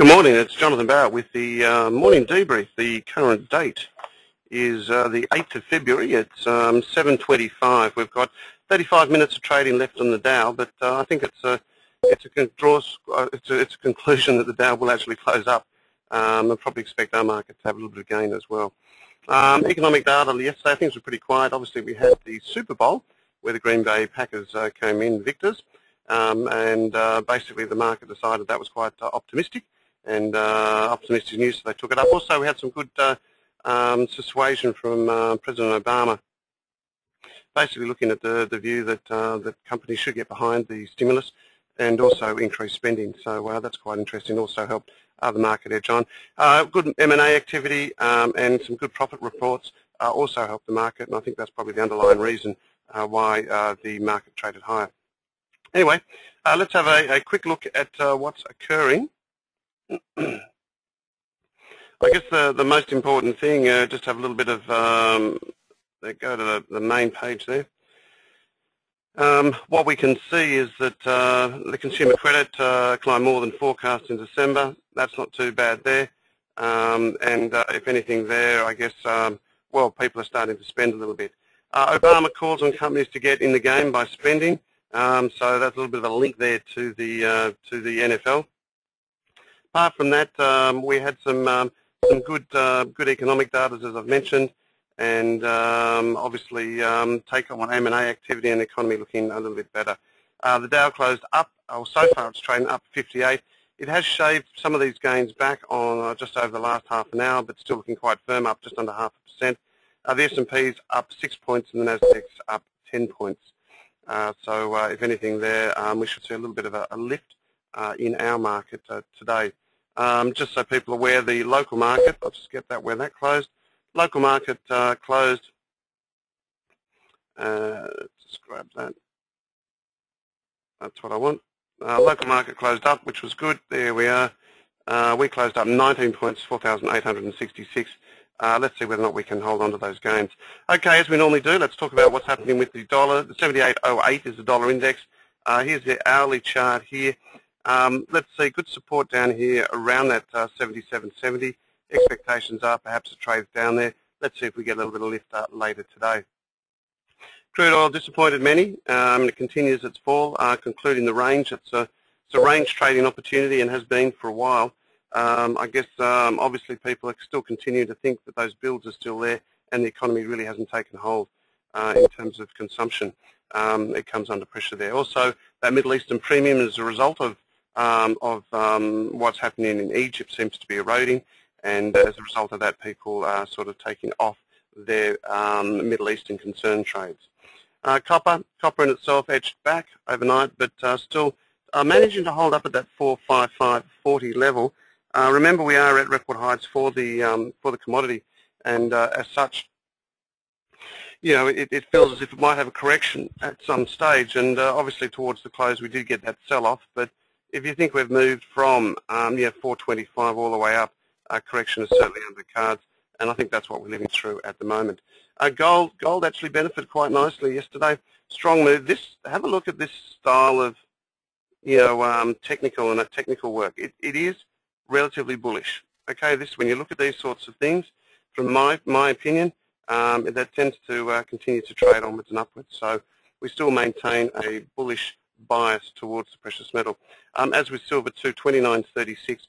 Good morning, it's Jonathan Barrett with the morning debrief. The current date is the 8th of February. It's 7:25. We've got 35 minutes of trading left on the Dow, but I think it's a conclusion that the Dow will actually close up. I probably expect our market to have a little bit of gain as well. Economic data yesterday, things were pretty quiet. Obviously, we had the Super Bowl where the Green Bay Packers came in victors, and basically the market decided that was quite optimistic. And optimistic news, so they took it up. Also, we had some good persuasion from President Obama, basically looking at the view that that companies should get behind the stimulus and also increase spending. So that's quite interesting. Also helped the market edge on. Good M&A activity and some good profit reports also helped the market, and I think that's probably the underlying reason why the market traded higher. Anyway, let's have a quick look at what's occurring. I guess the most important thing, just have a little bit of, go to the main page there. What we can see is that the consumer credit climbed more than forecast in December. That's not too bad there. And if anything there, I guess, well, people are starting to spend a little bit. Obama calls on companies to get in the game by spending. So that's a little bit of a link there to the NFL. Apart from that, we had some good economic data, as I've mentioned, and obviously take on M&A activity and the economy looking a little bit better. The Dow closed up, or so far it's trading up 58. It has shaved some of these gains back on just over the last half an hour, but still looking quite firm, up just under 0.5%. The S&P's up 6 points and the Nasdaq's up 10 points. So if anything there, we should see a little bit of a lift in our market today. Just so people are aware, the local market, I'll just get that where that closed. Local market closed, just grab that, that's what I want. Local market closed up, which was good, there we are. We closed up 19 points, 4,866. Let's see whether or not we can hold on to those gains. Okay, as we normally do, let's talk about what's happening with the dollar. The 78.08 is the dollar index. Here's the hourly chart here. Let's see, good support down here around that 77.70. Expectations are perhaps a trade down there. Let's see if we get a little bit of lift later today. Crude oil disappointed many. It continues its fall, concluding the range. It's a range trading opportunity and has been for a while. I guess obviously people are still continuing to think that those builds are still there and the economy really hasn't taken hold in terms of consumption. It comes under pressure there. Also, that Middle Eastern premium as a result of what's happening in Egypt seems to be eroding, and as a result of that, people are sort of taking off their Middle Eastern concern trades. Copper in itself edged back overnight, but still managing to hold up at that 455.40 level. Remember, we are at record heights for the commodity, and as such, you know, it feels as if it might have a correction at some stage, and obviously towards the close we did get that sell-off, but if you think we've moved from 425 all the way up, correction is certainly under the cards, and I think that's what we're living through at the moment. Gold actually benefited quite nicely yesterday. Strong move. Have a look at this style of, you know, technical work. It is relatively bullish. Okay, when you look at these sorts of things, from my opinion, that tends to continue to trade onwards and upwards. So we still maintain a bullish bias towards the precious metal. As with silver, 229.36,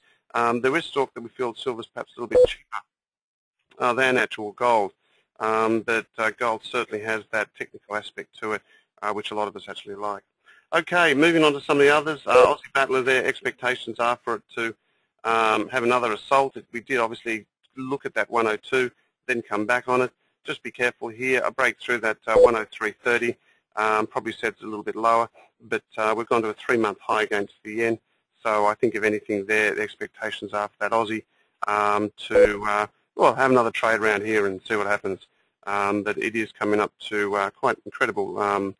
there is talk that we feel silver's perhaps a little bit cheaper than actual gold, but gold certainly has that technical aspect to it, which a lot of us actually like. Okay, moving on to some of the others. Aussie battler there, expectations are for it to have another assault. We did obviously look at that 102, then come back on it. Just be careful here. A break through that 103.30 probably sets a little bit lower, but we've gone to a 3-month high against the yen. So I think if anything there, the expectations are for that Aussie to well, have another trade around here and see what happens. But it is coming up to quite incredible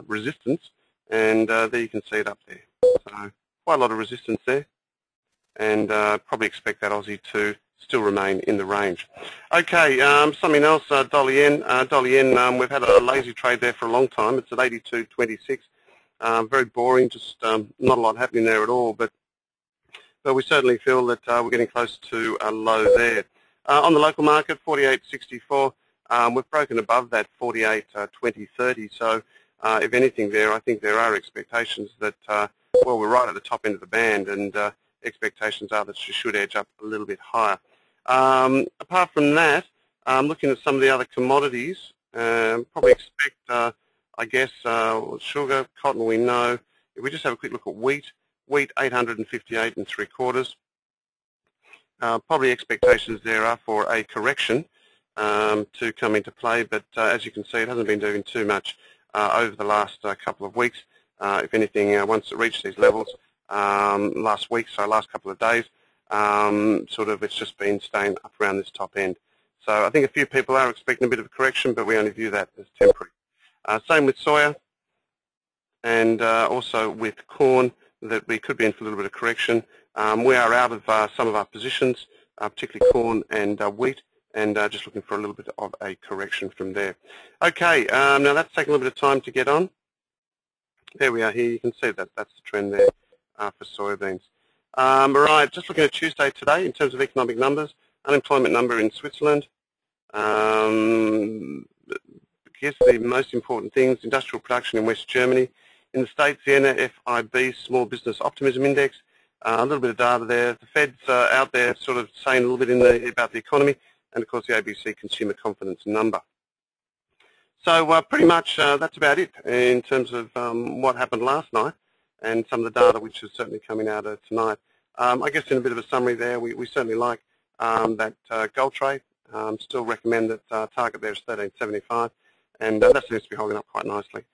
resistance, and there you can see it up there. So quite a lot of resistance there, and probably expect that Aussie to still remain in the range. Okay, something else, dollar yen. Dollar yen, we've had a lazy trade there for a long time. It's at 82.26. Very boring, just not a lot happening there at all. But but we certainly feel that we're getting close to a low there. On the local market, 48.64, we've broken above that 48.20.30, so if anything there, I think there are expectations that, well, we're right at the top end of the band, and expectations are that it should edge up a little bit higher. Apart from that, looking at some of the other commodities, probably expect, I guess, sugar, cotton we know. If we just have a quick look at wheat 858 3/4. Probably expectations there are for a correction to come into play, but as you can see, it hasn't been doing too much over the last couple of weeks. If anything, once it reached these levels last week, so last couple of days, sort of it's just been staying up around this top end. So I think a few people are expecting a bit of a correction, but we only view that as temporary. Same with soya, and also with corn, that we could be in for a little bit of correction. We are out of some of our positions, particularly corn and wheat, and just looking for a little bit of a correction from there. Okay, now that's taken a little bit of time to get on. There we are here. You can see that that's the trend there for soybeans. All right, just looking at Tuesday today in terms of economic numbers, unemployment number in Switzerland. I guess the most important things, industrial production in West Germany. In the States, the NFIB, Small Business Optimism Index, a little bit of data there. The Fed's out there sort of saying a little bit about the economy, and of course the ABC Consumer Confidence number. So pretty much that's about it in terms of what happened last night and some of the data which is certainly coming out of tonight. I guess in a bit of a summary there, we certainly like that gold trade. Still recommend that target there is 13.75, and that seems to be holding up quite nicely.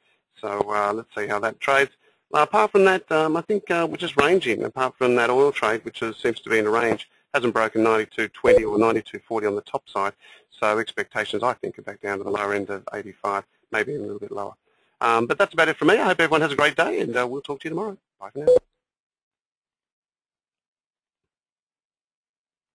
So let's see how that trades. Apart from that, I think we're just ranging. Apart from that oil trade, which seems to be in a range, hasn't broken 92.20 or 92.40 on the top side. So expectations, I think, are back down to the lower end of 85, maybe even a little bit lower. But that's about it from me. I hope everyone has a great day, and we'll talk to you tomorrow. Bye for now.